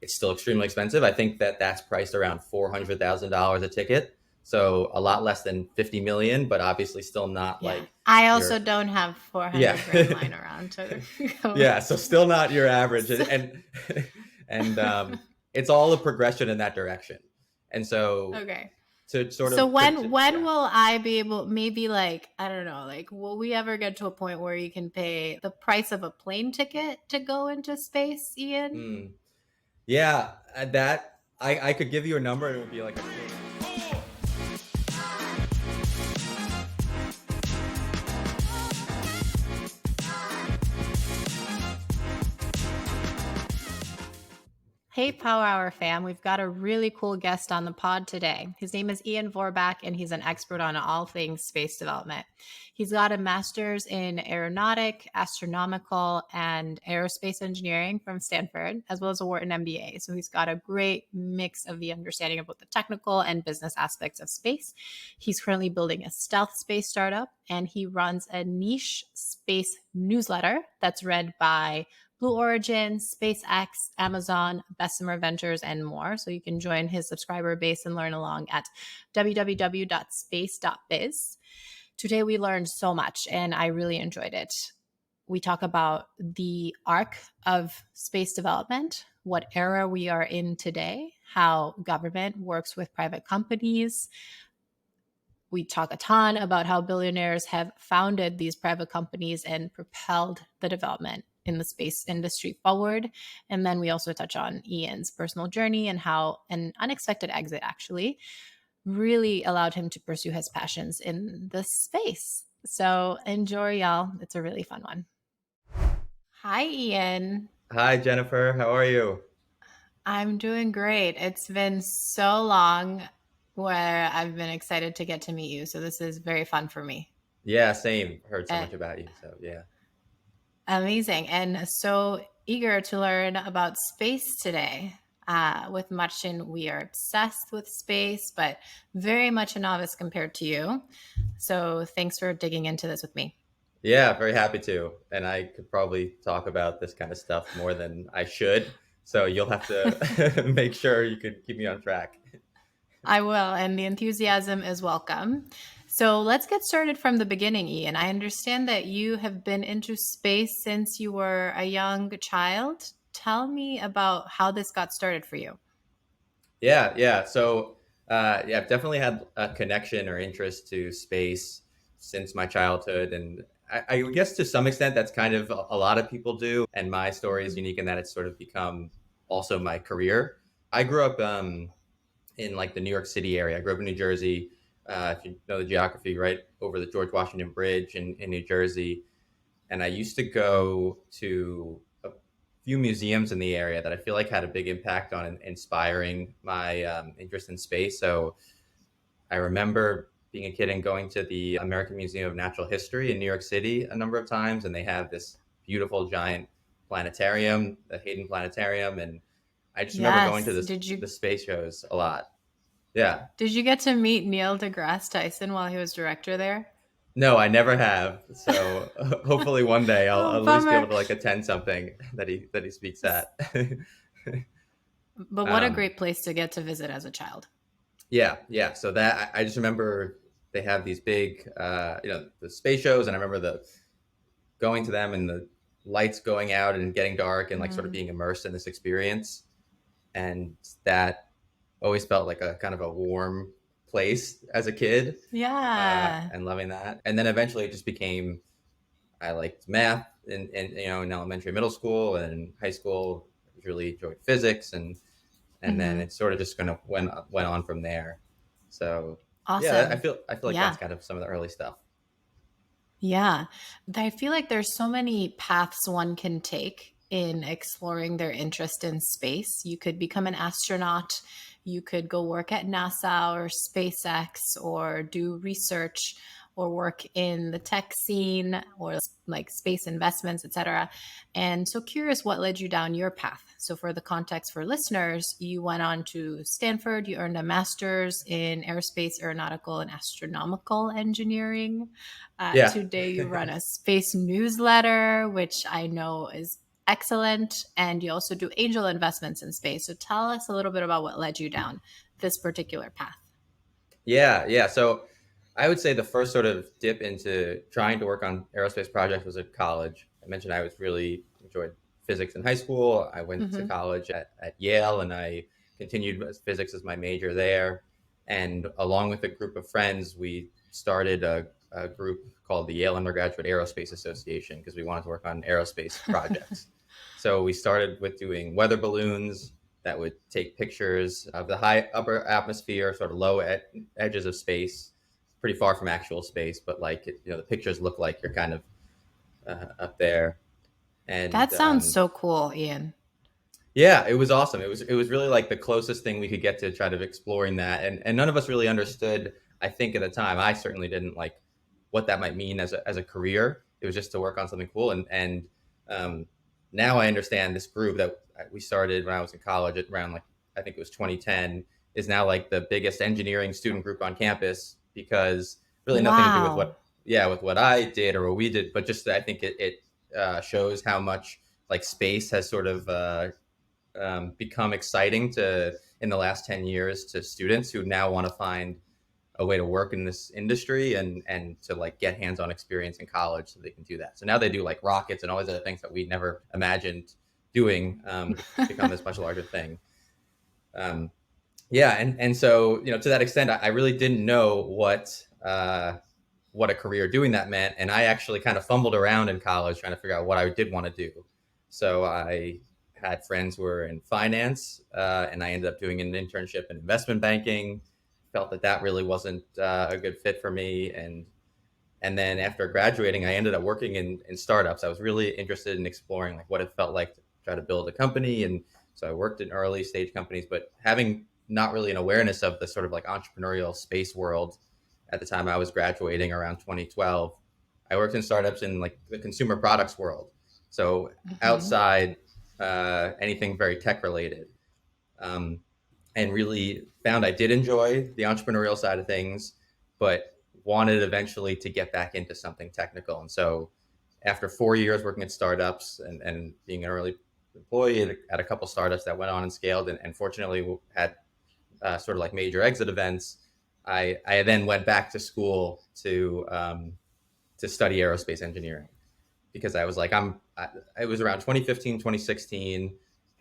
it's still extremely expensive. I think that that's priced around $400,000 a ticket. So a lot less than 50 million, but obviously still not Yeah. like I also your, don't have yeah. 400 grand lying around to go. Yeah. So still not your average. So, And it's all a progression in that direction. And so okay. to sort So of, when yeah. will I be able, maybe like, I don't know, like will we ever get to a point where you can pay the price of a plane ticket to go into space, Ian? Mm, yeah. That I could give you a number and it would be like a Hey, Power Hour fam, we've got a really cool guest on the pod today. His name is Ian Vorbach, and he's an expert on all things space development. He's got a master's in aeronautic, astronomical, and aerospace engineering from Stanford, as well as a Wharton MBA. So he's got a great mix of the understanding about the technical and business aspects of space. He's currently building a stealth space startup, and he runs a niche space newsletter that's read by Blue Origin, SpaceX, Amazon, Bessemer Ventures, and more. So you can join his subscriber base and learn along at www.space.biz. Today we learned so much and I really enjoyed it. We talk about the arc of space development, what era we are in today, how government works with private companies. We talk a ton about how billionaires have founded these private companies and propelled the development in the space industry forward. And then we also touch on Ian's personal journey and how an unexpected exit actually really allowed him to pursue his passions in the space. So enjoy, y'all. It's a really fun one. Hi, Ian. Hi, Jennifer. How are you? I'm doing great. It's been so long where I've been excited to get to meet you. So this is very fun for me. Yeah, same. Heard so Uh, much about you. So yeah. Amazing. And so eager to learn about space today. With Machin, we are obsessed with space, but very much a novice compared to you. So thanks for digging into this with me. Yeah, very happy to. And I could probably talk about this kind of stuff more than I should. So you'll have to make sure you can keep me on track. I will, and the enthusiasm is welcome. So let's get started from the beginning, Ian. I understand that you have been into space since you were a young child. Tell me about how this got started for you. Yeah, yeah. So yeah, I've definitely had a connection or interest to space since my childhood. And I guess to some extent that's kind of a lot of people do. And my story is unique in that it's sort of become also my career. I grew up in like the New York City area. I grew up in New Jersey. If you know the geography, right over the George Washington Bridge in New Jersey. And I used to go to a few museums in the area that I feel like had a big impact on inspiring my interest in space. So I remember being a kid and going to the American Museum of Natural History in New York City a number of times, and they have this beautiful giant planetarium, the Hayden Planetarium, and I just remember going to Yes. the space shows a lot. Yeah. Did you get to meet Neil deGrasse Tyson while he was director there? No, I never have. So hopefully one day I'll Oh, at least be able bummer. to like attend something that he speaks at. But what a um, great place to get to visit as a child. yeah, yeah. So that I just remember they have these big, the space shows, and I remember the going to them and the lights going out and getting dark and like sort of Mm. being immersed in this experience, and that always felt like a kind of a warm place as a kid, Yeah. and loving that. And then eventually it just became I liked math in elementary, middle school, and high school. I really enjoyed physics, and then Hmm. it sort of just kind of went on from there. So yeah, Awesome. I feel like that's Yeah. kind of some of the early stuff. Yeah. I feel like there's so many paths one can take in exploring their interest in space. You could become an astronaut, you could go work at NASA or SpaceX or do research or work in the tech scene or like space investments, etc. And so curious what led you down your path. So for the context for listeners, you went on to Stanford, you earned a master's in aerospace, aeronautical, and astronomical engineering. Yeah. Today, you run a space newsletter, which I know is excellent. And you also do angel investments in space. So tell us a little bit about what led you down this particular path. Yeah, yeah. So I would say the first sort of dip into trying to work on aerospace projects was at college. I mentioned I was really enjoyed physics in high school. I went to Mm-hmm. college at Yale and I continued physics as my major there. And along with a group of friends, we started a group called the Yale Undergraduate Aerospace Association because we wanted to work on aerospace projects. So we started with doing weather balloons that would take pictures of the high upper atmosphere, sort of low edges of space, pretty far from actual space, but like the pictures look like you're kind of up there. That And sounds so cool, Ian. yeah, it was awesome. It was really like the closest thing we could get to try to exploring that, and none of us really understood. I think at the time, I certainly didn't like what that might mean as a career. It was just to work on something cool, and um, now I understand this group that we started when I was in college at around like I think it was 2010 is now like the biggest engineering student group on campus because really nothing to do with Wow. what I did or what we did, but just I think it shows how much like space has sort of become exciting to in the last 10 years to students who now want to find a way to work in this industry and to like get hands-on experience in college so they can do that. So now they do like rockets and all these other things that we never imagined doing. It's become this much larger thing. um, yeah, and so to that extent I really didn't know what a career doing that meant, and I actually kind of fumbled around in college trying to figure out what I did want to do. So I had friends who were in finance, and I ended up doing an internship in investment banking. Felt that that really wasn't a good fit for me, and then after graduating, I ended up working in startups. I was really interested in exploring like what it felt like to try to build a company, and so I worked in early stage companies, but having not really an awareness of the sort of like entrepreneurial space world at the time I was graduating around 2012. I worked in startups in like the consumer products world, so Mm-hmm. outside anything very tech related, um, and really found I did enjoy the entrepreneurial side of things, but wanted eventually to get back into something technical. And so after 4 years working at startups and being an early employee at a couple startups that went on and scaled and fortunately had sort of like major exit events, I then went back to school to study aerospace engineering because I was like, it was around 2015, 2016,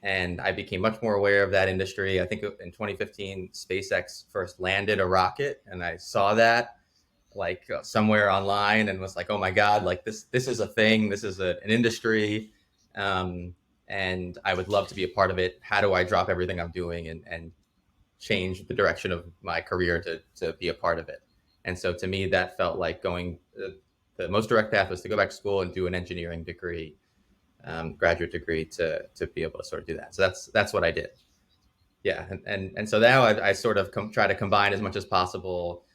and I became much more aware of that industry. I think in 2015, SpaceX first landed a rocket, and I saw that like somewhere online and was like, oh my God, like this is a thing. This is an industry. Um, and I would love to be a part of it. How do I drop everything I'm doing and change the direction of my career to be a part of it? And so to me, that felt like going the most direct path was to go back to school and do an engineering degree, graduate degree to be able to sort of do that. So that's what I did. Yeah, and so now I sort of try to combine as much as possible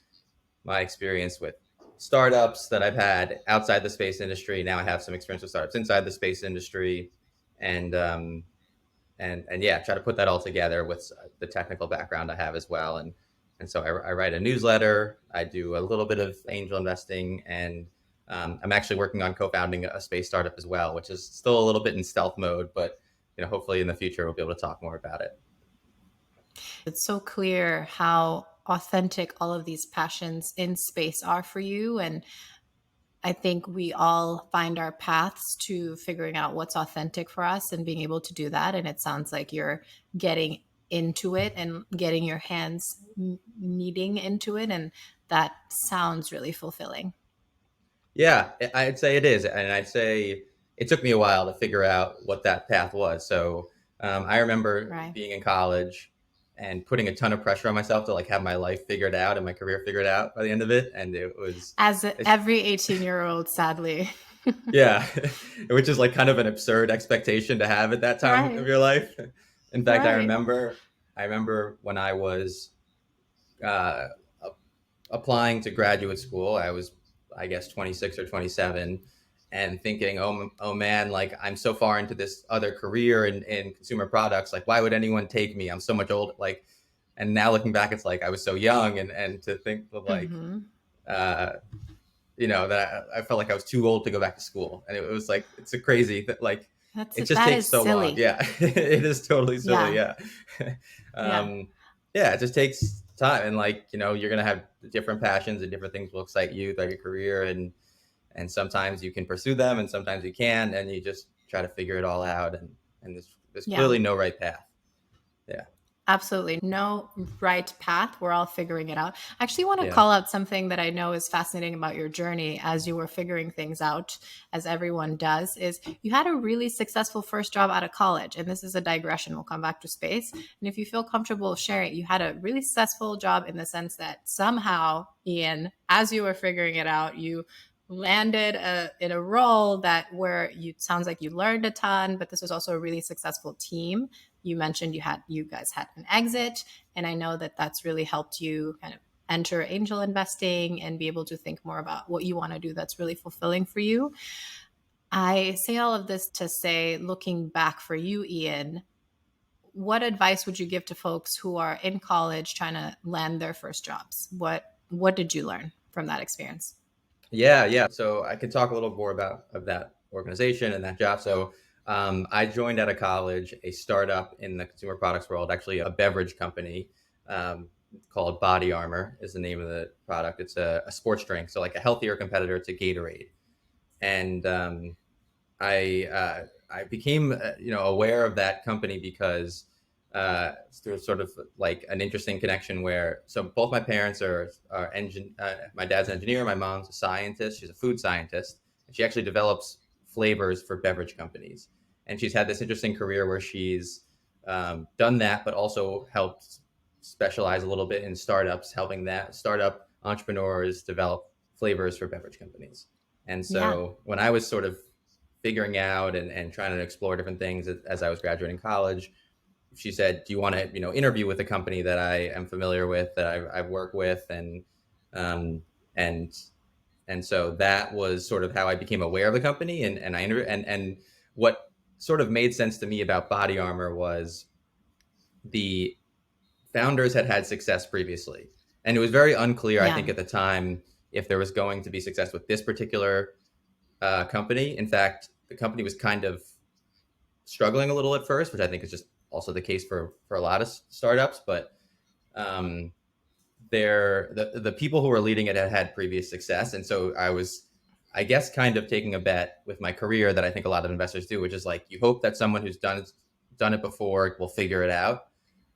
my experience with startups that I've had outside the space industry. Now I have some experience with startups inside the space industry, and and yeah, try to put that all together with the technical background I have as well. And so I write a newsletter. I do a little bit of angel investing, and I'm actually working on co-founding a space startup as well, which is still a little bit in stealth mode, but hopefully in the future we'll be able to talk more about it. It's so clear how authentic all of these passions in space are for you. And I think we all find our paths to figuring out what's authentic for us and being able to do that. And it sounds like you're getting into it and getting your hands kneading into it. And that sounds really fulfilling. Yeah, I'd say it is, and I'd say it took me a while to figure out what that path was. So I remember Right. being in college and putting a ton of pressure on myself to like have my life figured out and my career figured out by the end of it, and As it's every 18-year-old, sadly. yeah, which is like kind of an absurd expectation to have at that time of Right. your life. In fact, Right. I remember when I was uh, applying to graduate school. I was, I guess, 26 or 27, and thinking, oh man, like I'm so far into this other career in consumer products. Like, why would anyone take me? I'm so much older. Like, and now looking back, it's like I was so young, and to think of like, Hmm. uh, that I felt like I was too old to go back to school, and it was like it's a crazy like That's it just that takes is so long. silly. Yeah, it is totally silly. Yeah. Yeah. Yeah. um, yeah, it just takes time, and like you're gonna have different passions and different things will excite you throughout your career, and sometimes you can pursue them, and sometimes you can, and you just try to figure it all out, and there's Yeah. clearly no right path. Yeah, Absolutely. No right path. We're all figuring it out. I actually want to yeah, call out something that I know is fascinating about your journey as you were figuring things out, as everyone does, is you had a really successful first job out of college. And this is a digression. We'll come back to space. And if you feel comfortable sharing, you had a really successful job in the sense that somehow, Ian, as you were figuring it out, you landed in a role that where you sounds like you learned a ton, but this was also a really successful team. You mentioned you guys had an exit, and I know that that's really helped you kind of enter angel investing and be able to think more about what you want to do that's really fulfilling for you. I say all of this to say, looking back for you, Ian, what advice would you give to folks who are in college trying to land their first jobs? What did you learn from that experience? yeah. So I can talk a little more about of that organization and that job. So I joined out of college a startup in the consumer products world, actually a beverage company um, called Body Armor is the name of the product. It's a sports drink, so like a healthier competitor to Gatorade. And I became aware of that company because through sort of like an interesting connection where so both my parents are my dad's an engineer, my mom's a scientist. She's a food scientist, and she actually develops flavors for beverage companies. And she's had this interesting career where she's done that, but also helped specialize a little bit in startups, helping that startup entrepreneurs develop flavors for beverage companies. And Yeah. so when I was sort of figuring out and trying to explore different things as I was graduating college, she said, "Do you want to interview with a company that I am familiar with, that I've worked with?" Um, and and so that was sort of how I became aware of the company, and what sort of made sense to me about Body Armor was the founders had success previously, and it was very unclear, I Yeah. think, at the time if there was going to be success with this particular company. In fact, the company was kind of struggling a little at first, which I think is just also the case for a lot of startups. But um, the people who were leading it had previous success, and so I was, I guess, kind of taking a bet with my career that I think a lot of investors do, which is like you hope that someone who's done it before will figure it out.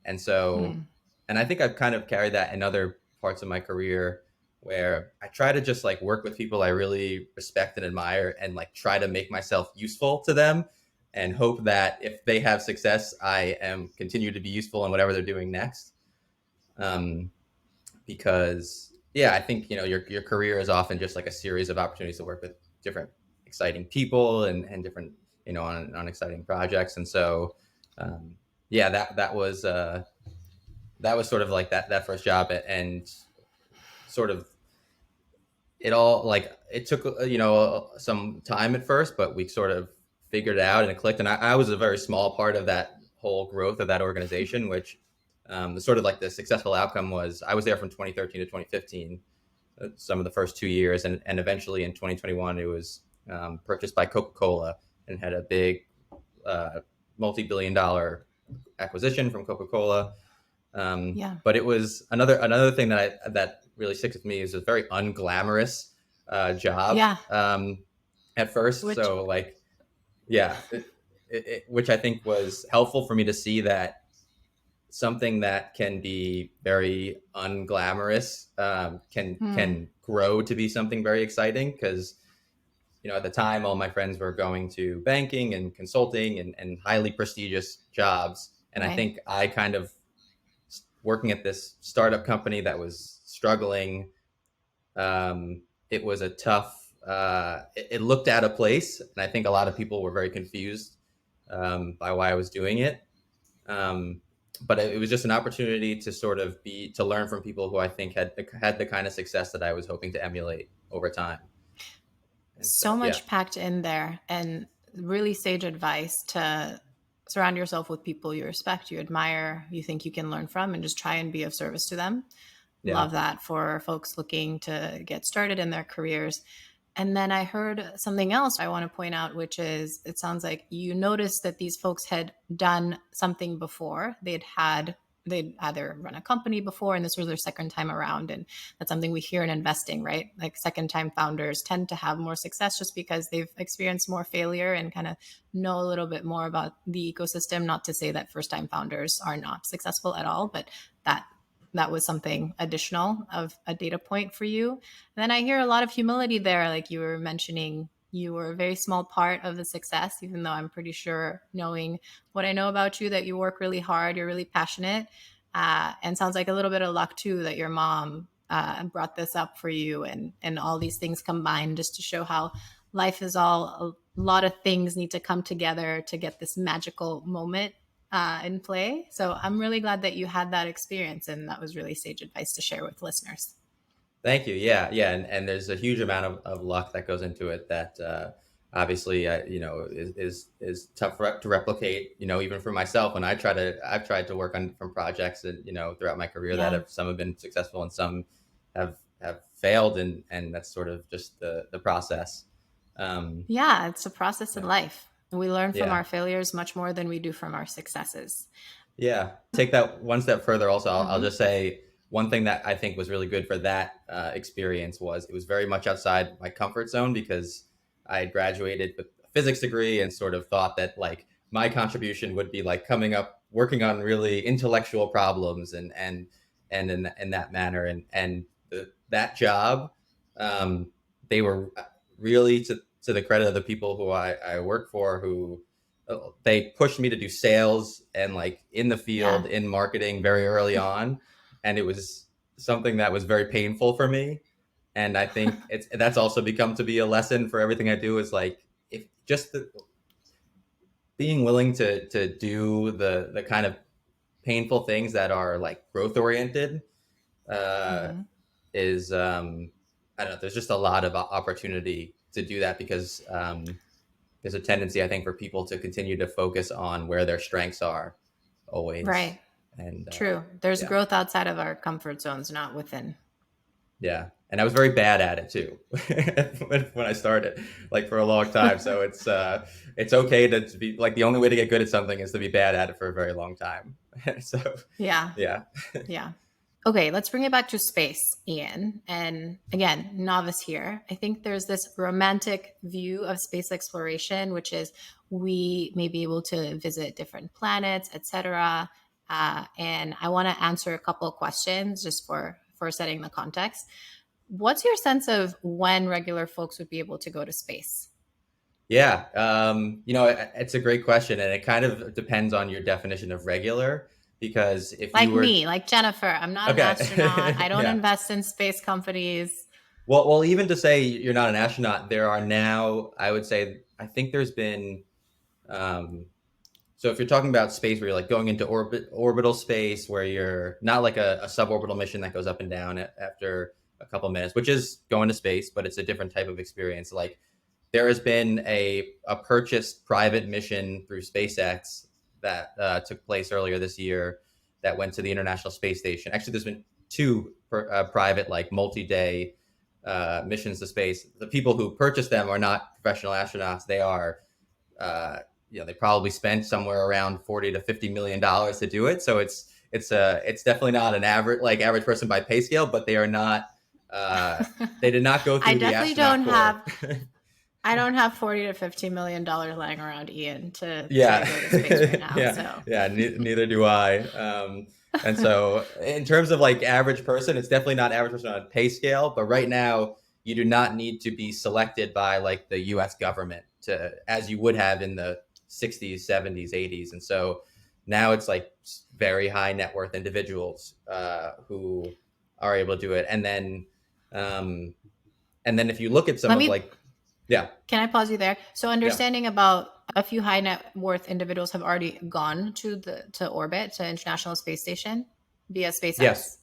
And so, Mm. and I think I've kind of carried that in other parts of my career where I try to just like work with people I really respect and admire and like try to make myself useful to them and hope that if they have success, I am continue to be useful in whatever they're doing next. Um, because yeah, I think your career is often just like a series of opportunities to work with different exciting people and different on exciting projects. And so yeah, that was sort of like that first job, and sort of it all like it took some time at first, but we sort of figured it out and it clicked. And I was a very small part of that whole growth of that organization, which the sort of like the successful outcome was I was there from 2013 to 2015, some of the first 2 years, and eventually in 2021 it was purchased by Coca-Cola and had a big multi-billion-dollar acquisition from Coca-Cola. Yeah. But it was another thing that really sticks with me is a very unglamorous job Yeah. at first. Which So like, yeah, which I think was helpful for me to see that something that can be very unglamorous hmm, can grow to be something very exciting. Because at the time, all my friends were going to banking and consulting and highly prestigious jobs, and I right. think I kind of working at this startup company that was struggling. It was a tough. It looked out of place, and I think a lot of people were very confused by why I was doing it. Um, but it was just an opportunity to sort of be to learn from people who I think had the kind of success that I was hoping to emulate over time. And So so, yeah, much packed in there, and really sage advice to surround yourself with people you respect, you admire, you think you can learn from, and just try and be of service to them. yeah, Love that for folks looking to get started in their careers. And then I heard something else I want to point out, which is it sounds like you noticed that these folks had done something before. They'd either run a company before and this was their second time around. And that's something we hear in investing, right? Like second time founders tend to have more success just because they've experienced more failure and kind of know a little bit more about the ecosystem. Not to say that first time founders are not successful at all, but that that was something additional of a data point for you. And then I hear a lot of humility there, like you were mentioning you were a very small part of the success, even though I'm pretty sure, knowing what I know about you, that you work really hard, you're really passionate, and sounds like a little bit of luck too that your mom brought this up for you, and all these things combined just to show how life is all a lot of things need to come together to get this magical moment in play. So I'm really glad that you had that experience, and that was really sage advice to share with listeners. Thank you. Yeah, yeah, and there's a huge amount of luck that goes into it that obviously is tough to replicate. Even for myself, when I've tried to work on different projects and throughout my career that Yeah. have some have been successful and some have failed, and that's sort of just the process. Um, Yeah, it's a process in yeah, life. We learn from yeah. our failures much more than we do from our successes. Yeah. Take that one step further. Also, I'll Hmm. just say one thing that I think was really good for that experience was it was very much outside my comfort zone because I had graduated with a physics degree and sort of thought that like my contribution would be like coming up, working on really intellectual problems and in that manner. And that job, um, they were really to the credit of the people who I work for who they pushed me to do sales and like in the Yeah. field in marketing very early on, and it was something that was very painful for me. And I think that's also become to be a lesson for everything I do is like if just being willing to do the kind of painful things that are like growth oriented uh, Hmm. is I don't know. There's just a lot of opportunity to do that because there's a tendency, I think, for people to continue to focus on where their strengths are always. Right. And True. There's yeah, growth outside of our comfort zones, not within. yeah. And I was very bad at it too when I started, like for a long time. So it's okay to be like the only way to get good at something is to be bad at it for a very long time. So Yeah. yeah, Yeah. Okay, let's bring it back to space, Ian. And again, novice here. I think there's this romantic view of space exploration, which is we may be able to visit different planets, etc. And I want to answer a couple of questions just for setting the context. What's your sense of when regular folks would be able to go to space? yeah. It's a great question, and it kind of depends on your definition of regular. Because if you Like were me, like Jennifer, I'm not an astronaut. okay, I don't yeah. invest in space companies. Well, even to say you're not an astronaut, there are now, I would say, I think there's been, um, so if you're talking about space where you're like going into orbital space, where you're not like a suborbital mission that goes up and down after a couple minutes, which is going to space, but it's a different type of experience. Like there has been a purchased private mission through SpaceX that took place earlier this year that went to the International Space Station. Actually, there's been two private, like multi-day missions to space. The people who purchased them are not professional astronauts. They are, they probably spent somewhere around $40 to $50 million to do it. So it's definitely not an average person by pay scale, but they are not. Uh, they did not go I through the definitely don't astronaut corps. have I don't have $40 to $50 million lying around, Ian, to Yeah, go to space right now. yeah, So yeah. Neither do I. And so, in terms of like average person, it's definitely not average person on a pay scale. But right now, you do not need to be selected by like the U.S. government to, as you would have in the '60s, '70s, '80s. And so now it's like very high net worth individuals who are able to do it. Um, and then if you look at some let of me like, yeah, can I pause you there? So yeah, understanding about a few high net worth individuals have already gone to orbit to International Space Station via yes, SpaceX.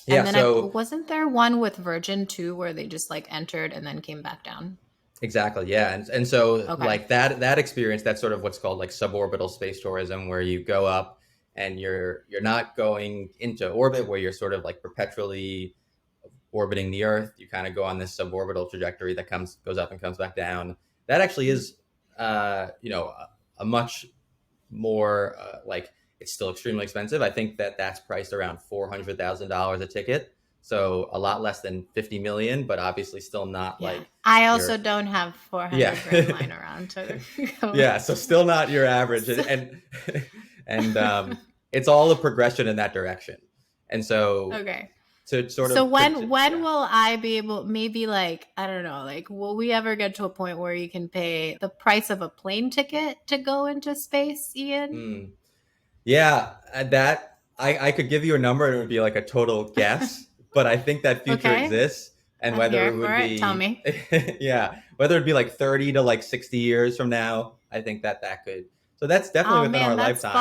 And yeah. then I So wasn't there one with Virgin too where they just like entered and then came back down. exactly, yeah, and so Okay. like that experience, that's sort of what's called like suborbital space tourism, where you go up and you're not going into orbit, where you're sort of like perpetually orbiting the Earth. You kind of go on this suborbital trajectory that goes up and comes back down. That actually is, a much more like, it's still extremely expensive. I think that's priced around $400,000 a ticket, so a lot less than 50 million, but obviously still not Yeah. like I also your don't have yeah 400 grand lying around to go. yeah. So still not your average, So- and it's all a progression in that direction, and so okay. to sort So of when yeah. will I be able, maybe like, I don't know, like will we ever get to a point where you can pay the price of a plane ticket to go into space, Ian? Mm. Yeah, that I could give you a number and it would be like a total guess, but I think that future Okay. exists, and I'm whether here it for would it. Tell be me. yeah, whether it'd be like 30 to like 60 years from now, I think that could. So that's definitely Oh within our man, that's lifetimes.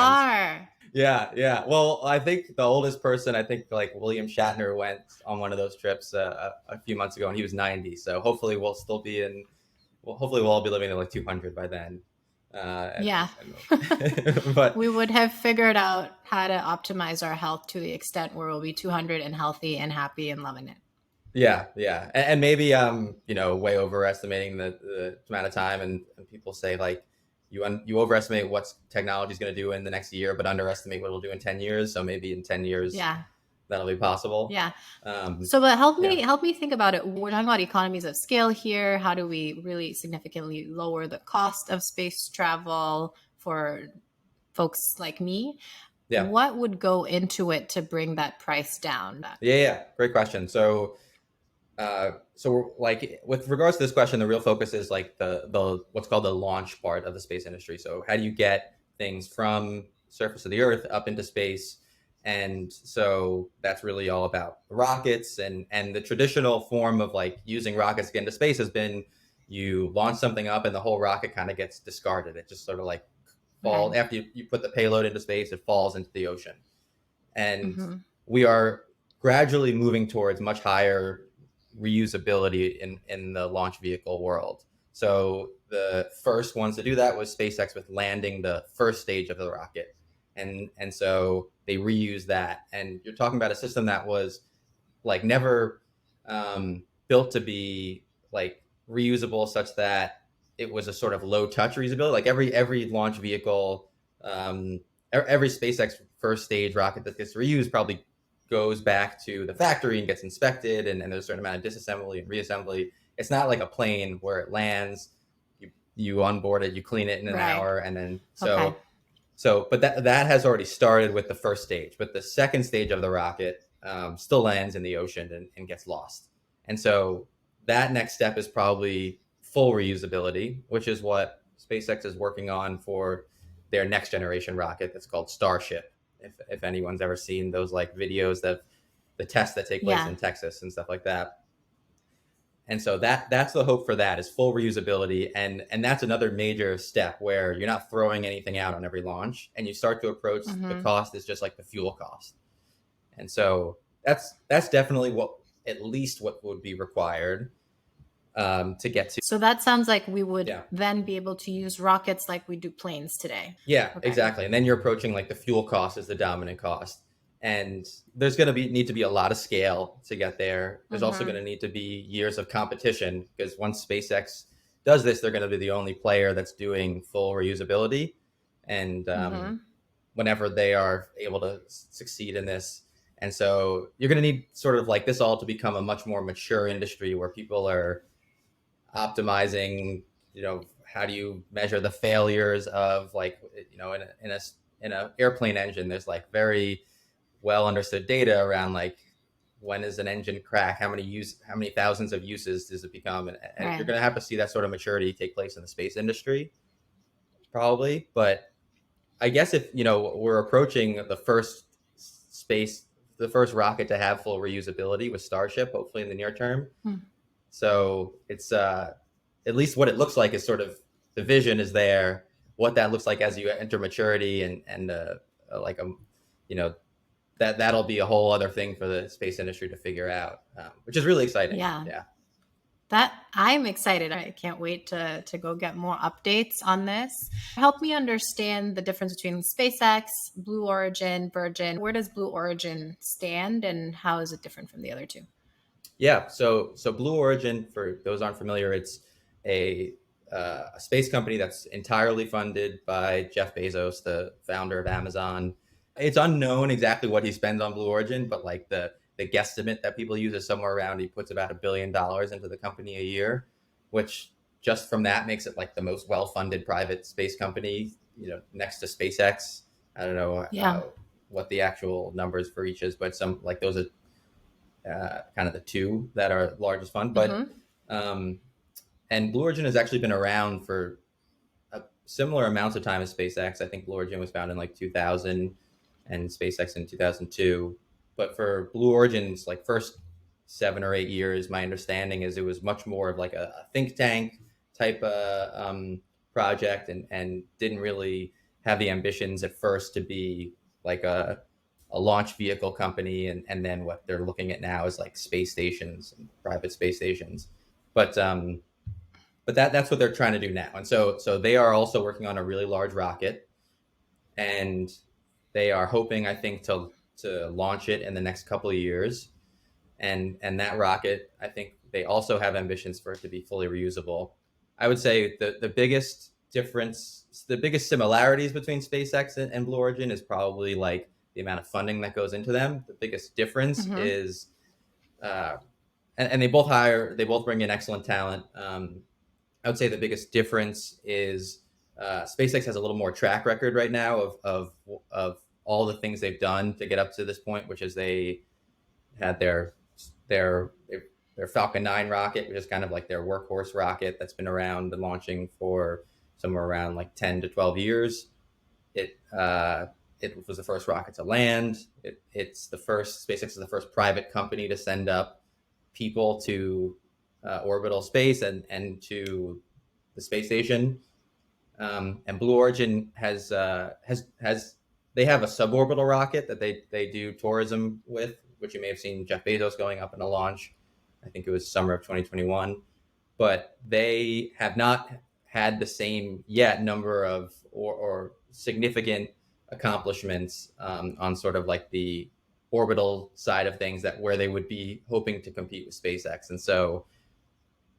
far. Yeah, yeah. Well, I think the oldest person, I think like William Shatner went on one of those trips a few months ago, and he was 90. So hopefully we'll still be in. Well, hopefully we'll all be living to like 200 by then. Yeah. But We would have figured out how to optimize our health to the extent where we'll be 200 and healthy and happy and loving it. yeah, yeah, and maybe way overestimating the amount of time, and people say like you overestimate what technology is going to do in the next year, but underestimate what it'll do in 10 years. So maybe in 10 years Yeah. that'll be possible. Yeah. Um, So, but yeah, help me think about it. We're talking about economies of scale here. How do we really significantly lower the cost of space travel for folks like me? yeah, What would go into it to bring that price down? yeah, yeah. Great question. So we're, like with regards to this question, the real focus is like the what's called the launch part of the space industry. So how do you get things from surface of the Earth up into space? And so that's really all about rockets, and the traditional form of like using rockets to get into space has been you launch something up and the whole rocket kind of gets discarded. It just sort of like falls Right. after you put the payload into space, it falls into the ocean. And Mm-hmm. we are gradually moving towards much higher reusability in the launch vehicle world. So the first ones to do that was SpaceX with landing the first stage of the rocket, and so they reuse that. And you're talking about a system that was like never built to be like reusable, such that it was a sort of low touch reusability. Like every launch vehicle, every SpaceX first stage rocket that gets reused probably goes back to the factory and gets inspected, and there's a certain amount of disassembly and reassembly. It's not like a plane where it lands, you onboard it, you clean it in an Right. hour, and then Okay. but that has already started with the first stage. But the second stage of the rocket still lands in the ocean and gets lost. And so that next step is probably full reusability, which is what SpaceX is working on for their next generation rocket that's called Starship. If anyone's ever seen those like videos of the tests that take place Yeah. in Texas and stuff like that. And so that's the hope for that is full reusability, and that's another major step where you're not throwing anything out on every launch, and you start to approach the Mm-hmm. cost is just like the fuel cost. And so that's definitely what at least what would be required to get to. So that sounds like we would Yeah, then be able to use rockets like we do planes today. yeah, Okay. exactly. And then you're approaching like the fuel cost is the dominant cost, and there's going to be need to be a lot of scale to get there. There's also going Mm-hmm. to need to be years of competition, because once SpaceX does this, they're going to be the only player that's doing full reusability, and Mm-hmm. whenever they are able to succeed in this. And so you're going to need sort of like this all to become a much more mature industry where people are optimizing, how do you measure the failures of like, in a airplane engine, there's like very well understood data around like when is an engine crack, how many thousands of uses does it become, and you're Right. going to have to see that sort of maturity take place in the space industry probably. But I guess if we're approaching the first rocket to have full reusability with Starship, hopefully in the near term. Hmm. So it's at least what it looks like is sort of the vision is there. What that looks like as you enter maturity, and like a you know that'll be a whole other thing for the space industry to figure out, which is really exciting. Yeah. Yeah. That I'm excited. I can't wait to go get more updates on this. Help me understand the difference between SpaceX, Blue Origin, Virgin. Where does Blue Origin stand and how is it different from the other two? Yeah. So Blue Origin, for those aren't familiar, it's a a space company that's entirely funded by Jeff Bezos, the founder of Amazon. It's unknown exactly what he spends on Blue Origin, but like the guesstimate that people use is somewhere around he puts about $1 billion into the company a year, which just from that makes it like the most well funded private space company, next to SpaceX. I don't know Yeah. what the actual numbers for each is, but some like those are kind of the two that are largest fund. But Mm-hmm. um, and Blue Origin has actually been around for a similar amounts of time as SpaceX. I think Blue Origin was founded in like 2000 and SpaceX in 2002. But for Blue Origin's like first 7 or 8 years, my understanding is it was much more of like a think tank type project, and didn't really have the ambitions at first to be like a launch vehicle company, and then what they're looking at now is like space stations and private space stations. But that's what they're trying to do now. And so they are also working on a really large rocket, and they are hoping, I think, to launch it in the next couple of years. And that rocket, I think they also have ambitions for it to be fully reusable. I would say the biggest difference, the biggest similarities between SpaceX and Blue Origin is probably like the amount of funding that goes into them. The biggest difference Mm-hmm. is, uh, and they both bring in excellent talent. I would say the biggest difference is SpaceX has a little more track record right now of all the things they've done to get up to this point, which is they had their their Falcon 9 rocket, which is kind of like their workhorse rocket that's been around and launching for somewhere around like 10 to 12 years. It was the first rocket to land. It's the first SpaceX is the first private company to send up people to orbital space and to the space station. And Blue Origin has they have a suborbital rocket that they do tourism with, which you may have seen Jeff Bezos going up in a launch. I think it was summer of 2021, but they have not had the same yet number of or significant accomplishments on sort of like the orbital side of things that where they would be hoping to compete with SpaceX. And so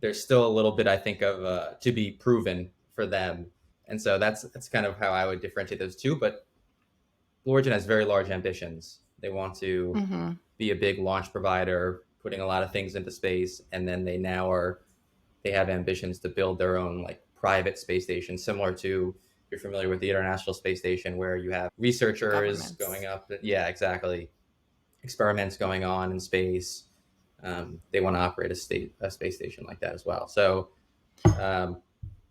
there's still a little bit, I think, of to be proven for them. And so that's kind of how I would differentiate those two. But Blue Origin has very large ambitions. They want to Mm-hmm. be a big launch provider, putting a lot of things into space, and then they have ambitions to build their own like private space station, similar to, if you're familiar with the International Space Station, where you have researchers going Governments. up. Yeah, exactly. Experiments going on in space. They want to operate a space station like that as well. So, um,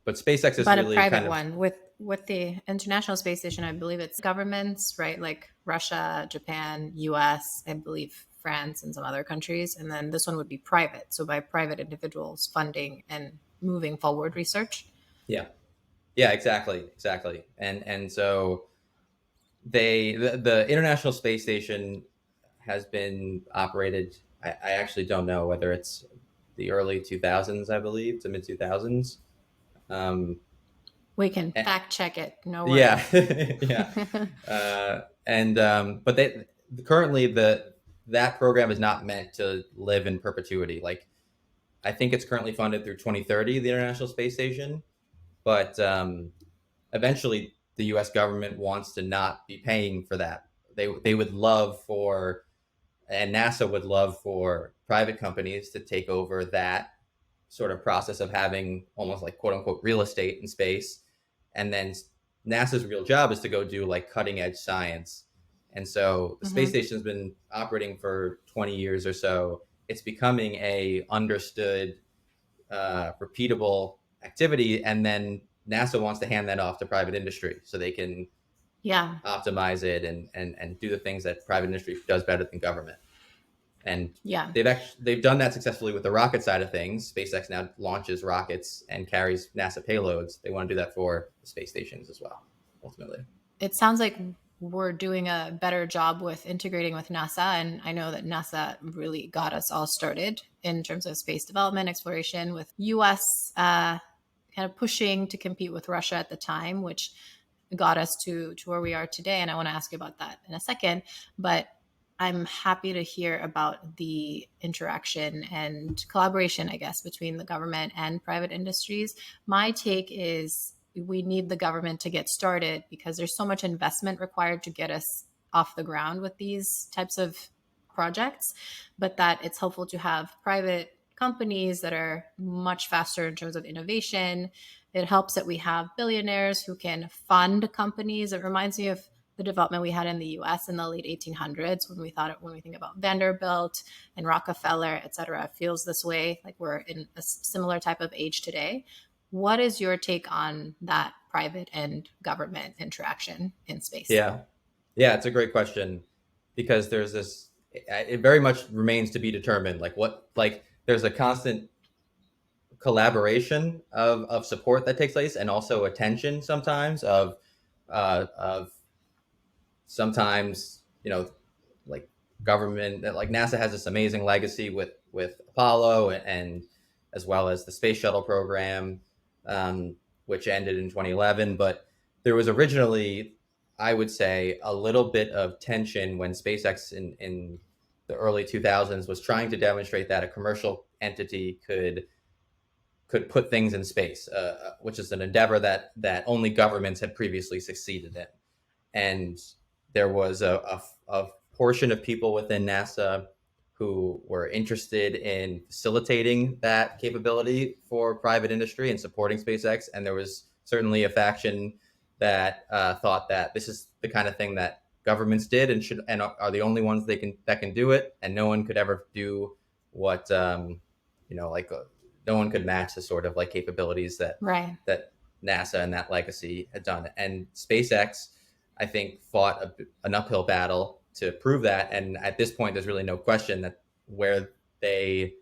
but SpaceX is But a really private kind of, one with the International Space Station, I believe it's governments, right? Like Russia, Japan, US, I believe France and some other countries. And then this one would be private. So by private individuals funding and moving forward research. yeah, yeah, exactly. And so the International Space Station has been operated. I actually don't know whether it's the early 2000s, I believe, to mid 2000s. Um, We can and, fact check it. No yeah, worries. yeah. And but they currently that program is not meant to live in perpetuity. Like I think it's currently funded through 2030, the International Space Station, but eventually the U.S. government wants to not be paying for that. They would love for, and NASA would love for private companies to take over that sort of process of having almost like quote unquote real estate in space. And then NASA's real job is to go do like cutting edge science. And so the space Hmm. station's been operating for 20 years or so. It's becoming a understood, repeatable activity. And then NASA wants to hand that off to private industry so they can Yeah. optimize it and do the things that private industry does better than government. And Yeah. they've done that successfully with the rocket side of things. SpaceX now launches rockets and carries NASA payloads. They want to do that for the space stations as well, ultimately. It sounds like we're doing a better job with integrating with NASA. And I know that NASA really got us all started in terms of space development, exploration, with US kind of pushing to compete with Russia at the time, which got us to where we are today. And I want to ask you about that in a second. But I'm happy to hear about the interaction and collaboration, I guess, between the government and private industries. My take is we need the government to get started because there's so much investment required to get us off the ground with these types of projects, but that it's helpful to have private companies that are much faster in terms of innovation. It helps that we have billionaires who can fund companies. It reminds me of the development we had in the US in the late 1800s when we think about Vanderbilt and Rockefeller, et cetera. It feels this way, like we're in a similar type of age today. What is your take on that private and government interaction in space? Yeah. Yeah, it's a great question because there's this, it very much remains to be determined. There's a constant collaboration of support that takes place and also attention sometimes of sometimes, like government, that like NASA has this amazing legacy with Apollo and as well as the space shuttle program, which ended in 2011. But there was originally, I would say, a little bit of tension when SpaceX in the early 2000s was trying to demonstrate that a commercial entity could put things in space, which is an endeavor that only governments had previously succeeded in. And there was a portion of people within NASA who were interested in facilitating that capability for private industry and supporting SpaceX. And there was certainly a faction that thought that this is the kind of thing that governments did and are the only ones that can do it, and no one could ever do what like no one could match the sort of like capabilities Right. that NASA and that legacy had done. And SpaceX, I think, fought an uphill battle to prove that. And at this point, there's really no question that where they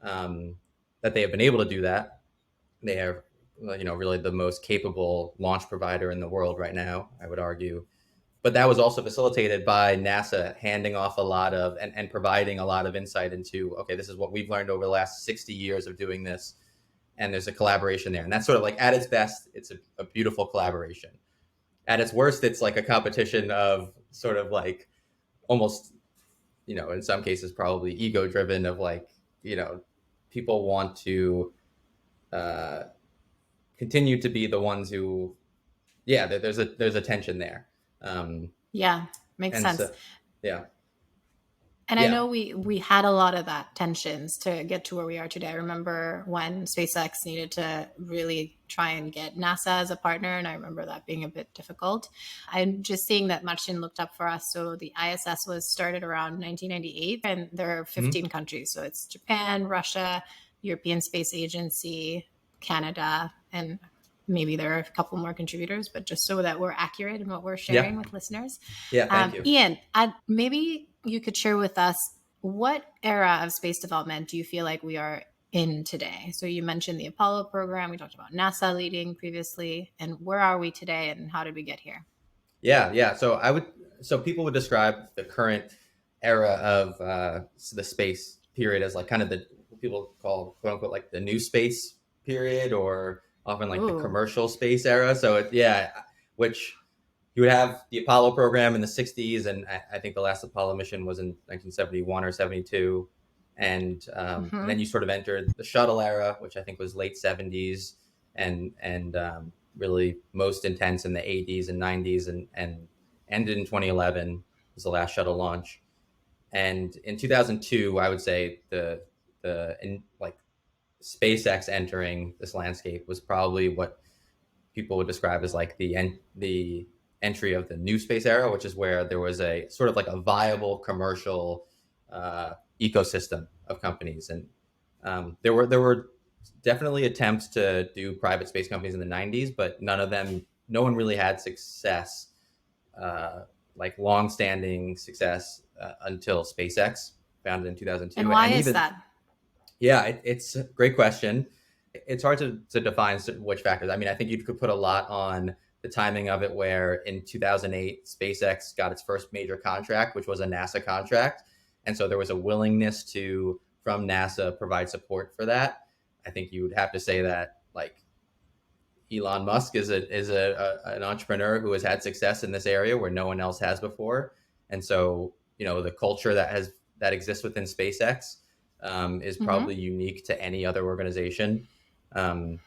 that they have been able to do that. They are, really the most capable launch provider in the world right now, I would argue. But that was also facilitated by NASA handing off a lot of and providing a lot of insight into, okay, this is what we've learned over the last 60 years of doing this. And there's a collaboration there. And that's sort of like at its best, it's a beautiful collaboration. At its worst, it's like a competition of sort of like almost, in some cases, probably ego driven of like, people want to uh, continue to be the ones who, yeah, there's a tension there. Yeah, makes And sense. so, yeah, And I yeah. know we had a lot of that tensions to get to where we are today. I remember when SpaceX needed to really try and get NASA as a partner, and I remember that being a bit difficult. I'm just seeing that much didn't looked up for us. So the ISS was started around 1998, and there are Mhm. 15 countries. So it's Japan, Russia, European Space Agency, Canada, and maybe there are a couple more contributors, but just so that we're accurate in what we're Yeah, sharing with listeners. yeah. Thank you. Ian, maybe you could share with us what era of space development do you feel like we are in today? So you mentioned the Apollo program. We talked about NASA leading previously. And where are we today and how did we get here? Yeah, yeah. So people would describe the current era of the space period as like kind of the what people call quote unquote like the new space period, or often like the Ooh. commercial space era. Which you would have the Apollo program in the 60s, and I think the last Apollo mission was in 1971 or 72. And then Mm-hmm. you sort of entered the shuttle era, which I think was late 70s, and really most intense in the 80s and 90s, and ended in 2011 was the last shuttle launch. And in 2002, I would say like SpaceX entering this landscape was probably what people would describe as like the entry of the new space era, which is where there was a sort of like a viable commercial ecosystem of companies. And there were definitely attempts to do private space companies in the 90s, but no one really had success, uh, like long-standing success, until SpaceX, founded in And 2002. why And is even, that? yeah, it's a great question. It's hard to define which factors. I mean, I think you could put a lot on the timing of it, where in 2008, SpaceX got its first major contract, which was a NASA contract. And so there was a willingness from NASA, provide support for that. I think you would have to say that, like, Elon Musk is an entrepreneur who has had success in this area where no one else has before. And so the culture that exists within SpaceX is Mm-hmm. probably unique to any other organization. Um,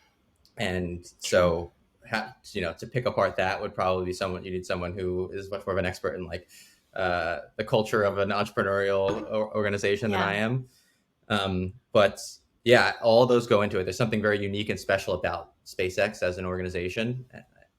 and True. so, to pick apart that would probably be you need someone who is much more of an expert in like the culture of an entrepreneurial organization than I Yeah. am. But yeah, all those go into it. There's something very unique and special about SpaceX as an organization,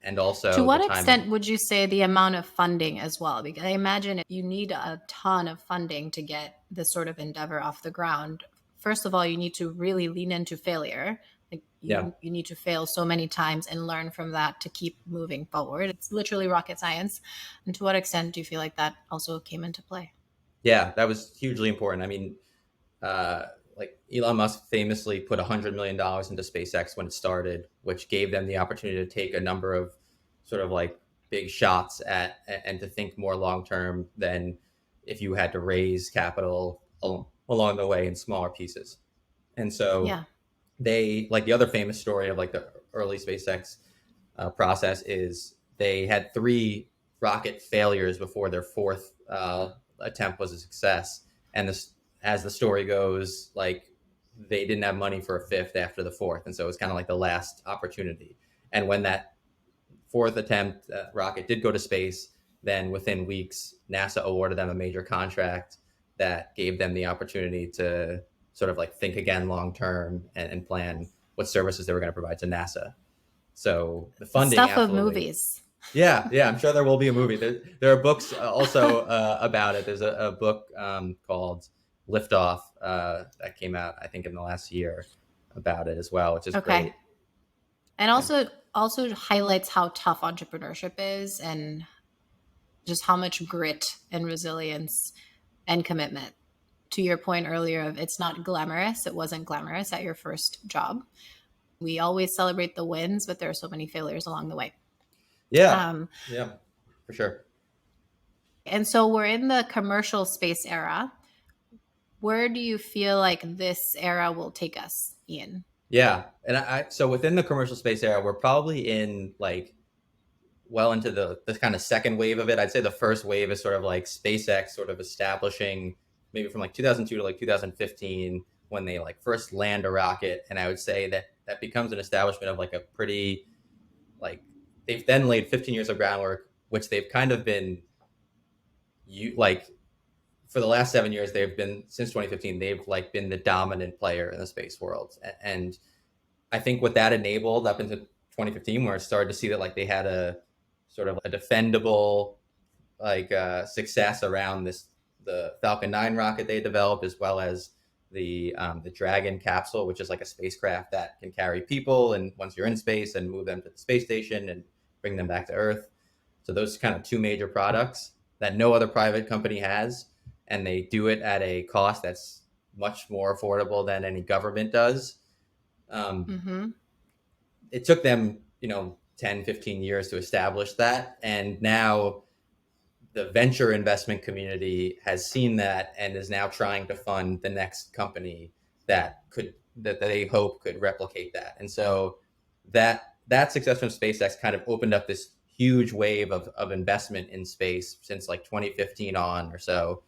and To also the what timing. extent would you say the amount of funding as well? Because I imagine you need a ton of funding to get this sort of endeavor off the ground. First of all, you need to really lean into failure. Like Yeah, you need to fail so many times and learn from that to keep moving forward. It's literally rocket science. And to what extent do you feel like that also came into play? yeah, that was hugely important. I mean, uh, like Elon Musk famously put $100 million into SpaceX when it started, which gave them the opportunity to take a number of sort of like big shots at and to think more long term than if you had to raise capital along the way in smaller pieces. And so Yeah. they, like, the other famous story of like the early SpaceX process is they had three rocket failures before their fourth attempt was a success. And this, as the story goes, like they didn't have money for a fifth after the fourth, and so it was kind of like the last opportunity. And when that fourth attempt rocket did go to space, then within weeks, NASA awarded them a major contract that gave them the opportunity to sort of like think again long term and plan what services they were going to provide to NASA. So the The funding, stuff of absolutely. movies. Yeah, yeah, I'm sure there will be a movie. There are books also about it. There's a book called Liftoff that came out, I think, in the last year about it as well, which is Okay. great. And Yeah, also highlights how tough entrepreneurship is and just how much grit and resilience and commitment. To your point earlier of it's not glamorous, it wasn't glamorous at your first job. We always celebrate the wins, but there are so many failures along the way. yeah, Um, yeah, for sure. and so we're in the commercial space era. Where do you feel like this era will take us, Ian? Yeah, and so within the commercial space era, we're probably in like well into the kind of second wave of it. I'd say the first wave is sort of like SpaceX sort of establishing maybe from like 2002 to like 2015 when they like first land a rocket, and I would say that that becomes an establishment of like a pretty like they've then laid 15 years of groundwork, which they've kind of been you like for the last 7 years they've been since 2015 they've like been the dominant player in the space world. And I think what that enabled up into 2015, where it started to see that like they had a sort of a defendable like success around the Falcon 9 rocket they developed, as well as the Dragon capsule, which is like a spacecraft that can carry people and once you're in space and move them to the space station and bring them back to Earth. So those kind of two major products that no other private company has, and they do it at a cost that's much more affordable than any government does. Um, Mm-hmm. it took them 10, 15 years to establish that, and now the venture investment community has seen that and is now trying to fund the next company that they hope could replicate that. And so that success from SpaceX kind of opened up this huge wave of investment in space since like 2015 on or so.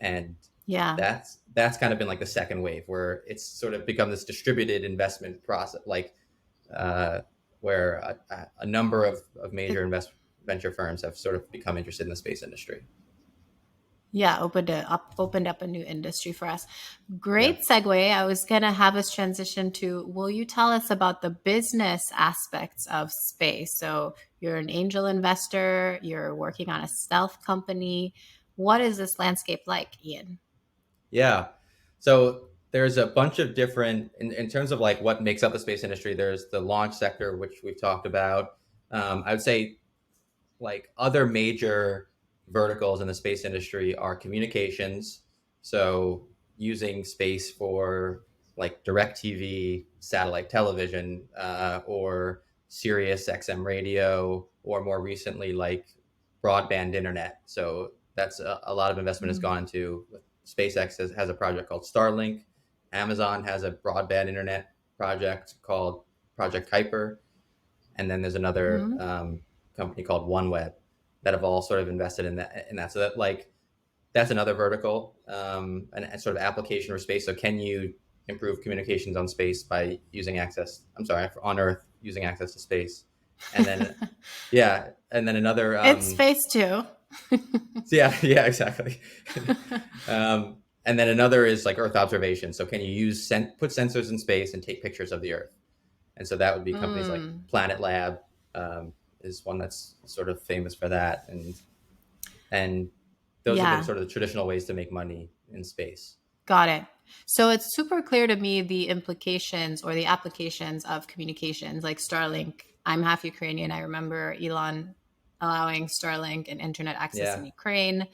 And Yeah. that's kind of been like the second wave where it's sort of become this distributed investment process, like uh, where a number of major venture firms have sort of become interested in the space industry. Yeah, opened up a new industry for us. Yeah. Great segue. I was gonna have us transition to will you tell us about the business aspects of space? So you're an angel investor, you're working on a stealth company. What is this landscape like, Ian? Yeah. So there's a bunch of different, in terms of like what makes up the space industry, there's the launch sector, which we've talked about. I would say like other major verticals in the space industry are communications. So using space for like direct TV, satellite television, or Sirius XM radio, or more recently like broadband internet. So that's a lot of investment has Mm-hmm. gone into. SpaceX has a project called Starlink. Amazon has a broadband internet project called Project Kuiper, and then there's another company called OneWeb that have all sort of invested in that. So that like that's another vertical, and a sort of application for space. So can you improve communications on space by using access? I'm sorry, on Earth using access to space, and then yeah, and then another. It's space too. So yeah, yeah, exactly. And then another is like Earth observation. So can you put sensors in space and take pictures of the Earth? And so that would be companies like Mm, Planet Lab, is one that's sort of famous for that, and those have been yeah. sort of the traditional ways to make money in space. Got it. So it's super clear to me the implications or the applications of communications like Starlink. I'm half Ukrainian. I remember Elon allowing Starlink and internet access in Yeah, Ukraine.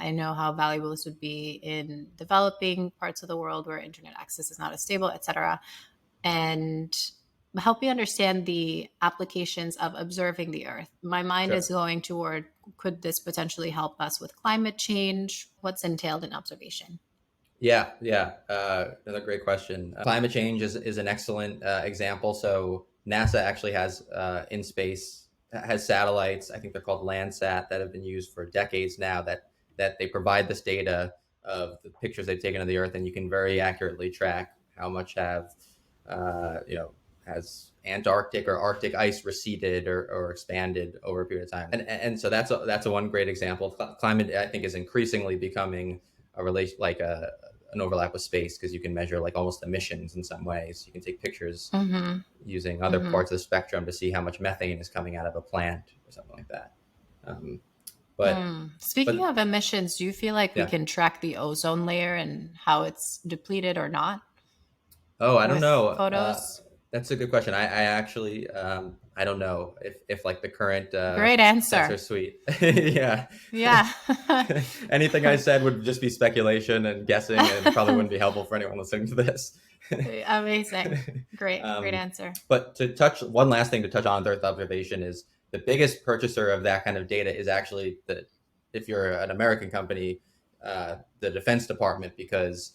I know how valuable this would be in developing parts of the world where internet access is not as stable, etc. And help me understand the applications of observing the Earth. My mind is sure. going toward, could this potentially help us with climate change? What's entailed in observation? Yeah, yeah. Another great question. Climate change is an excellent example. So NASA actually has in space has satellites. I think they're called Landsat that have been used for decades now. That they provide this data of the pictures they've taken of the Earth, and you can very accurately track how much have you know has Antarctic or Arctic ice receded or expanded over a period of time. And so that's a one great example. Climate, I think, is increasingly becoming a relation like a an overlap with space because you can measure like almost emissions in some ways. You can take pictures Mm-hmm. using other Mm-hmm. parts of the spectrum to see how much methane is coming out of a plant or something like that. Um, but Speaking but of emissions, do you feel like we yeah. can track the ozone layer and how it's depleted or not Oh, I don't with know. photos? That's a good question. I actually I don't know if like the current Great sensor answer. suite. Yeah. Yeah. Anything I said would just be speculation and guessing, and probably wouldn't be helpful for anyone listening to this. Amazing. Great um, answer. but to touch one last thing to touch on Earth observation is the biggest purchaser of that kind of data is actually the if you're an American company, the Defense Department, because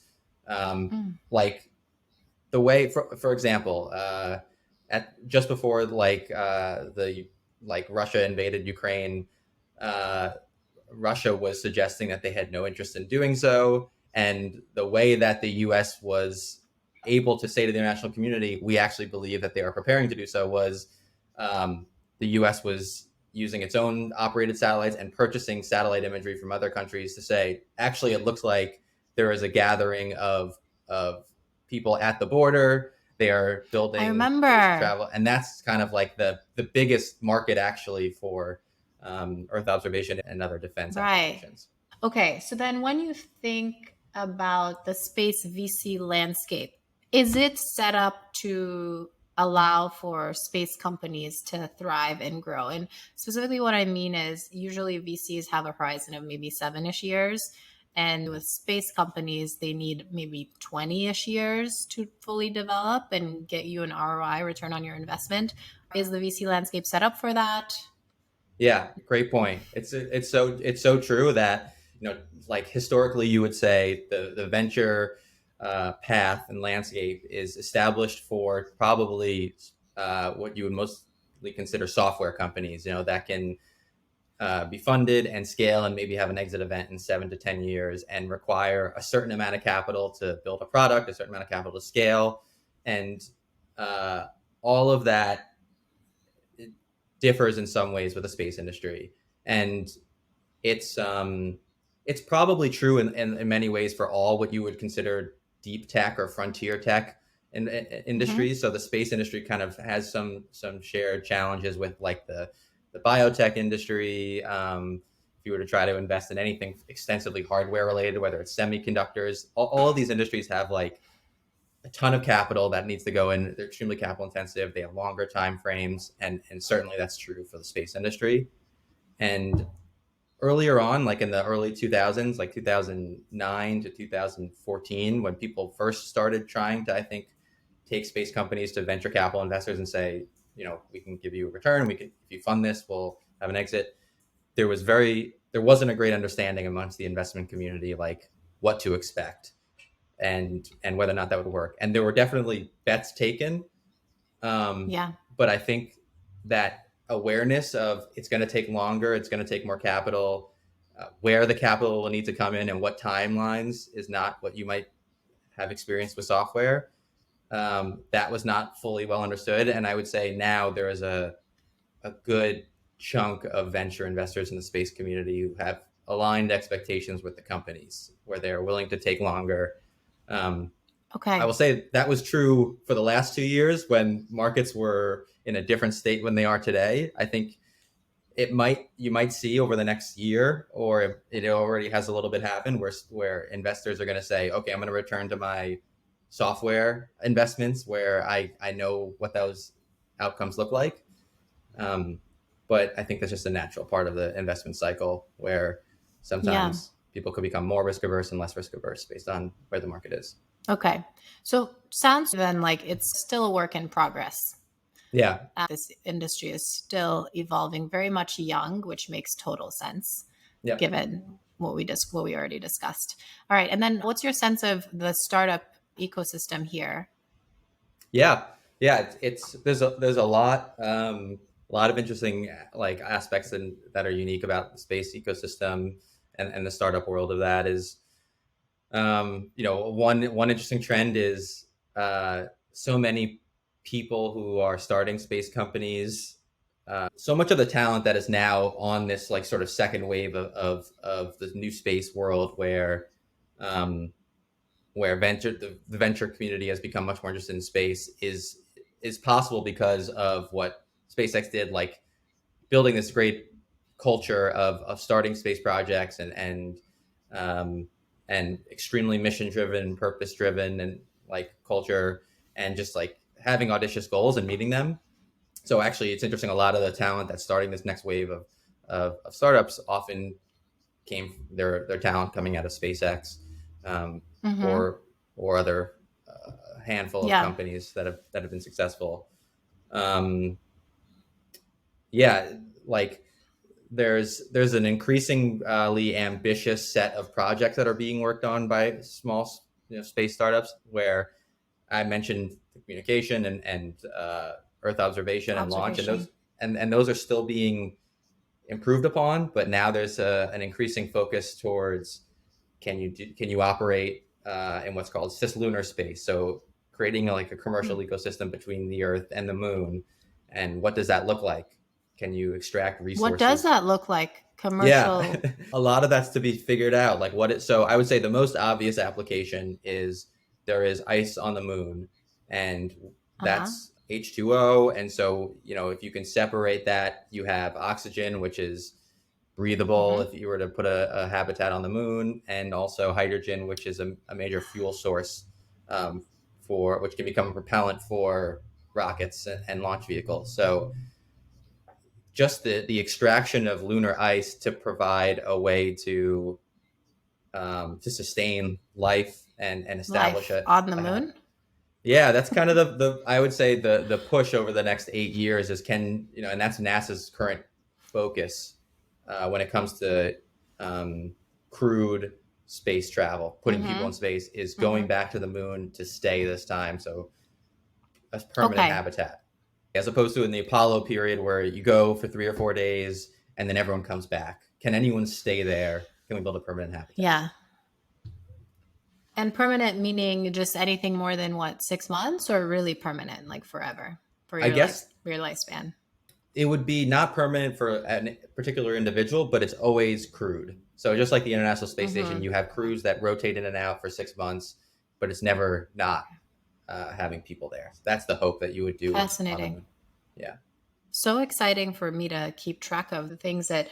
Mm. like the way, for example, at just before the like Russia invaded Ukraine, uh, Russia was suggesting that they had no interest in doing so, and the way that the U.S. was able to say to the international community, "We actually believe that they are preparing to do so," was the U.S. was using its own operated satellites and purchasing satellite imagery from other countries to say, "Actually, it looks like there is a gathering of people at the border. They are I building ways to remember. travel," and that's kind of like the biggest market actually for Earth observation and other defense Right. applications. Okay. So then when you think about the space VC landscape, is it set up to allow for space companies to thrive and grow? And specifically, what I mean is usually VCs have a horizon of maybe 7-ish years. And with space companies, they need maybe 20-ish years to fully develop and get you an ROI, return on your investment. Is the VC landscape set up for that? Yeah, great point. It's so true that like historically you would say the venture path and landscape is established for probably what you would mostly consider software companies. That can be funded and scale and maybe have an exit event in 7 to 10 years and require a certain amount of capital to build a product, a certain amount of capital to scale, and uh, all of that differs in some ways with the space industry. And it's um, it's probably true in many ways for all what you would consider deep tech or frontier tech in Mm-hmm. industries. So the space industry kind of has some shared challenges with like the biotech industry. If you were to try to invest in anything extensively hardware related, whether it's semiconductors, all of these industries have like a ton of capital that needs to go in. They're extremely capital intensive. They have longer time frames, and certainly that's true for the space industry. And earlier on, like in the early 2000s, like 2009 to 2014, when people first started trying to, I think, take space companies to venture capital investors and say, we can give you a return. We can, if you fund this, we'll have an exit. There wasn't a great understanding amongst the investment community, like what to expect and whether or not that would work. And there were definitely bets taken, um, Yeah. but I think that awareness of it's going to take longer, it's going to take more capital, where the capital will need to come in and what timelines is not what you might have experienced with software. That was not fully well understood. And I would say now there is a good chunk of venture investors in the space community who have aligned expectations with the companies where they're willing to take longer. Um, I Okay. will say that was true for the last 2 years when markets were in a different state when they are today. I think you might see over the next year, or it already has a little bit happened, where investors are going to say, okay, I'm going to return to my software investments where I know what those outcomes look like. Um, but I think that's just a natural part of the investment cycle where Yeah. sometimes people could become more risk averse and less risk averse based on where the market is. Okay. So sounds then like it's still a work in progress. Yeah. This industry is still evolving, very much young, which makes total sense Yep. given what we already discussed. All right. And then what's your sense of the startup ecosystem here? Yeah. Yeah. There's a lot of interesting like aspects that are unique about the space ecosystem and the startup world of that is, one interesting trend is so many people who are starting space companies. So much of the talent that is now on this like sort of second wave of the new space world um, where the venture community has become much more interested in space is possible because of what SpaceX did, like building this great culture of starting space projects um, and extremely mission driven, purpose driven, and like culture, and just like having audacious goals and meeting them. So actually, it's interesting. A lot of the talent that's starting this next wave of startups often came their talent coming out of SpaceX, um, Mm-hmm. or or other handful of Yeah. companies that have been successful. Um, yeah, like there's an increasingly ambitious set of projects that are being worked on by small space startups where I mentioned communication and Earth observation and launch, and Observation. those are still being improved upon. But now there's an increasing focus towards can you operate in what's called cislunar space? So creating like a commercial Hmm. ecosystem between the Earth and the Moon, and what does that look like? Can you extract What does resources? that look like? Yeah, Commercial. a lot of that's to be figured out. Like what it. So I would say the most obvious application is there is ice on the Moon, and Uh-huh. that's H2O. And so if you can separate that, you have oxygen, which is breathable Mm-hmm. if you were to put a habitat on the Moon, and also hydrogen, which is a major fuel source um, for which can become a propellant for rockets and launch vehicles. So just the extraction of lunar ice to provide a way to sustain life and establish Life on the a habit. moon? Yeah, that's kind of the I would say the push over the next 8 years is and that's NASA's current focus when it comes to um, crewed space travel, putting people in Mm-hmm. space is Mm-hmm. going back to the Moon to stay this time. So that's permanent Okay. habitat, as opposed to in the Apollo period where you go for 3 or 4 days and then everyone comes back. Can anyone stay there? Can we build a permanent habitat? Yeah. And permanent meaning just anything more than what, 6 months, or really permanent, like forever for I guess your lifespan? it would be not permanent for a particular individual, but it's always crewed. So just like the International Space Station, Mm-hmm. you have crews that rotate in and out for 6 months, but it's never not having people there. So that's the hope that you would do on the Fascinating. Moon. Yeah. So exciting for me to keep track of. The things that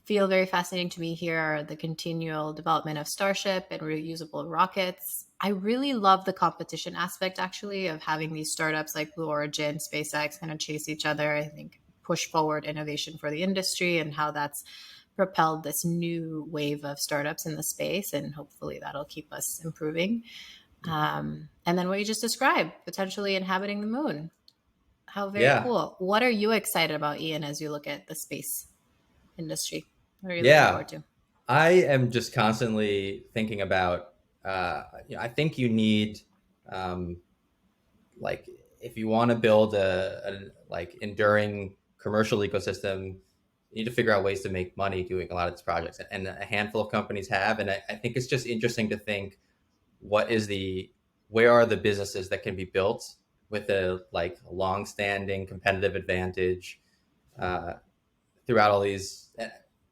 feel very fascinating to me here are the continual development of Starship and reusable rockets. I really love the competition aspect, actually, of having these startups like Blue Origin, SpaceX kind of chase each other. I think push forward innovation for the industry and how that's propelled this new wave of startups in the space. And hopefully that'll keep us improving. And then what you just described, potentially inhabiting the moon. How very Yeah. cool. What are you excited about, Ian, as you look at the space industry? What are you looking Yeah. forward to? I am just constantly thinking about, I think you need, um, like, if you want to build a like enduring commercial ecosystem, you need to figure out ways to make money doing a lot of these projects, and a handful of companies have. And I think it's just interesting to think what is the where are the businesses that can be built with a like long-standing competitive advantage uh, throughout all these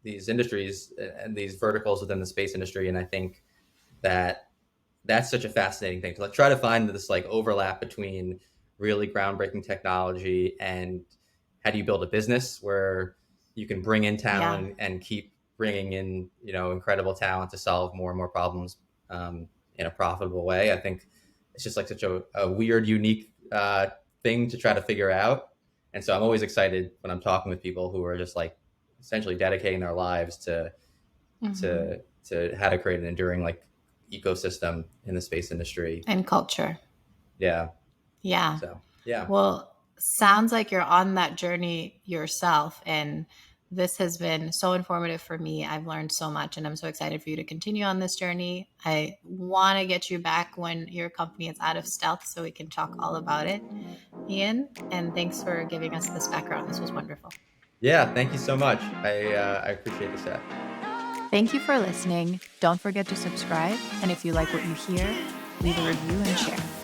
industries and these verticals within the space industry. And I think that that's such a fascinating thing to like, try to find this like overlap between really groundbreaking technology and how do you build a business where you can bring in Yeah. talent and keep bringing in incredible talent to solve more and more problems in a profitable way. I think it's just like such a weird, unique thing to try to figure out. And so I'm always excited when I'm talking with people who are just like essentially dedicating their lives Hmm. to how to create an enduring like ecosystem in the space industry. And culture. Yeah. Yeah. So yeah. Well, sounds like you're on that journey yourself. And this has been so informative for me. I've learned so much, and I'm so excited for you to continue on this journey. I want to get you back when your company is out of stealth so we can talk all about it, Ian. And thanks for giving us this background. This was wonderful. Yeah. Thank you so much. I appreciate the chat. Thank you for listening. Don't forget to subscribe. And if you like what you hear, leave a review and share.